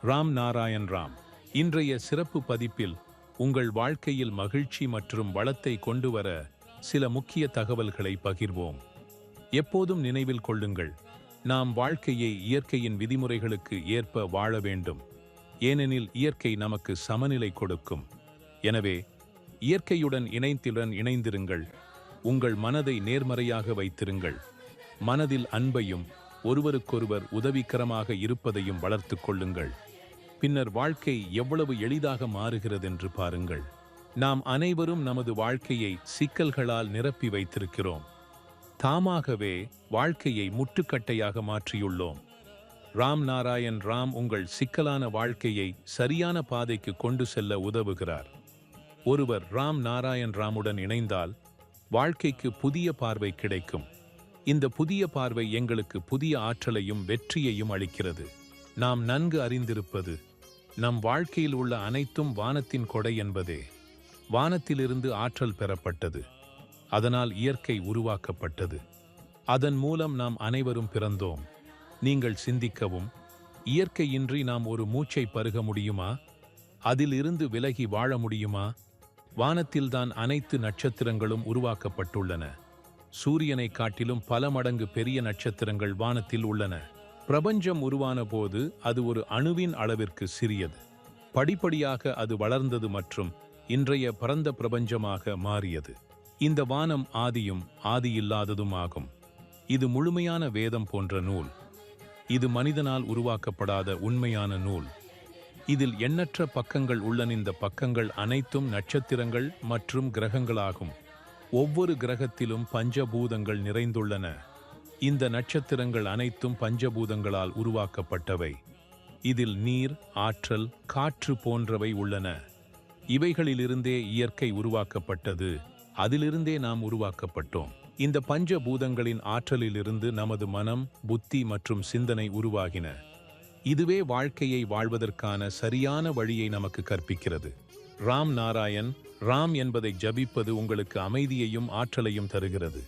ராம் நாராயண் ராம். இன்றைய சிறப்பு பதிப்பில் உங்கள் வாழ்க்கையில் மகிழ்ச்சி மற்றும் வளத்தை கொண்டு வர சில முக்கிய தகவல்களை பகிர்வோம். எப்போதும் நினைவில் கொள்ளுங்கள், நாம் வாழ்க்கையை இயற்கையின் விதிமுறைகளுக்கு ஏற்ப வாழ வேண்டும். ஏனெனில் இயற்கை நமக்கு சமநிலை கொடுக்கும். எனவே இயற்கையுடன் இணைந்திருங்கள். உங்கள் மனதை நேர்மறையாக வைத்திருங்கள். மனதில் அன்பையும் ஒருவருக்கொருவர் உதவிகரமாக இருப்பதையும் வளர்த்துக் கொள்ளுங்கள். பின்னர் வாழ்க்கை எவ்வளவு எளிதாக மாறுகிறதென்று பாருங்கள். நாம் அனைவரும் நமது வாழ்க்கையை சிக்கல்களால் நிரப்பி வைத்திருக்கிறோம். தாமாகவே வாழ்க்கையை முட்டுக்கட்டையாக மாற்றியுள்ளோம். ராம் நாராயண் ராம் உங்கள் சிக்கலான வாழ்க்கையை சரியான பாதைக்கு கொண்டு செல்ல உதவுகிறார். ஒருவர் ராம் நாராயண் ராமுடன் இணைந்தால் வாழ்க்கைக்கு புதிய பார்வை கிடைக்கும். இந்த புதிய பார்வை எங்களுக்கு புதிய ஆற்றலையும் வெற்றியையும் அளிக்கிறது. நாம் நன்கு அறிந்திருப்பது, நம் வாழ்க்கையில் உள்ள அனைத்தும் வானத்தின் கொடை என்பதே. வானத்திலிருந்து ஆற்றல் பெறப்பட்டது. அதனால் இயற்கை உருவாக்கப்பட்டது. அதன் மூலம் நாம் அனைவரும் பிறந்தோம். நீங்கள் சிந்திக்கவும், இயற்கையின்றி நாம் ஒரு மூச்சை பருக முடியுமா? அதிலிருந்து விலகி வாழ முடியுமா? வானத்தில்தான் அனைத்து நட்சத்திரங்களும் உருவாக்கப்பட்டுள்ளன. சூரியனை காட்டிலும் பல மடங்கு பெரிய நட்சத்திரங்கள் வானத்தில் உள்ளன. பிரபஞ்சம் உருவான போது அது ஒரு அணுவின் அளவிற்கு சிறியது. படிப்படியாக அது வளர்ந்தது மற்றும் இன்றைய பரந்த பிரபஞ்சமாக மாறியது. இந்த வானம் ஆதியும் ஆதியில்லாததும் ஆகும். இது முழுமையான வேதம் போன்ற நூல். இது மனிதனால் உருவாக்கப்படாத உண்மையான நூல். இதில் எண்ணற்ற பக்கங்கள் உள்ளன. இந்த பக்கங்கள் அனைத்தும் நட்சத்திரங்கள் மற்றும் கிரகங்களாகும். ஒவ்வொரு கிரகத்திலும் பஞ்சபூதங்கள் நிறைந்துள்ளன. இந்த நட்சத்திரங்கள் அனைத்தும் பஞ்சபூதங்களால் உருவாக்கப்பட்டவை. இதில் நீர், ஆற்றல், காற்று போன்றவை உள்ளன. இவைகளிலிருந்தே இயற்கை உருவாக்கப்பட்டது. அதிலிருந்தே நாம் உருவாக்கப்பட்டோம். இந்த பஞ்சபூதங்களின் ஆற்றலிலிருந்து நமது மனம், புத்தி மற்றும் சிந்தனை உருவாகின. இதுவே வாழ்க்கையை வாழ்வதற்கான சரியான வழியை நமக்கு கற்பிக்கிறது. ராம் நாராயண் ராம் என்பதை ஜபிப்பது உங்களுக்கு அமைதியையும் ஆற்றலையும் தருகிறது.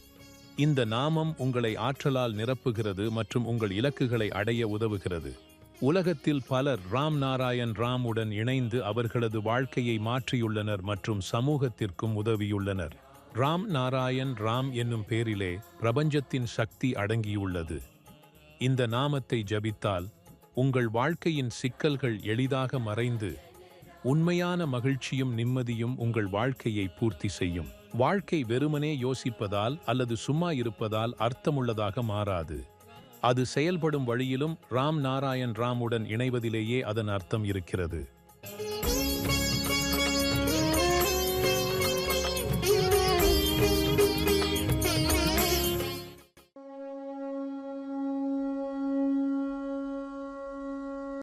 இந்த நாமம் உங்களை ஆற்றலால் நிரப்புகிறது மற்றும் உங்கள் இலக்குகளை அடைய உதவுகிறது. உலகத்தில் பலர் ராம் நாராயண் ராமுடன் இணைந்து அவர்களது வாழ்க்கையை மாற்றியுள்ளனர் மற்றும் சமூகத்திற்கும் உதவியுள்ளனர். ராம் நாராயண் ராம் என்னும் பேரிலே பிரபஞ்சத்தின் சக்தி அடங்கியுள்ளது. இந்த நாமத்தை ஜபித்தால் உங்கள் வாழ்க்கையின் சிக்கல்கள் எளிதாக மறைந்து உண்மையான மகிழ்ச்சியும் நிம்மதியும் உங்கள் வாழ்க்கையை பூர்த்தி செய்யும். வாழ்க்கை வெறுமனே யோசிப்பதால் அல்லது சும்மா இருப்பதால் அர்த்தமுள்ளதாக மாறாது. அது செயல்படும் வழியிலும் ராம் நாராயண் ராமுடன் இணைவதிலேயே அதன் அர்த்தம் இருக்கிறது.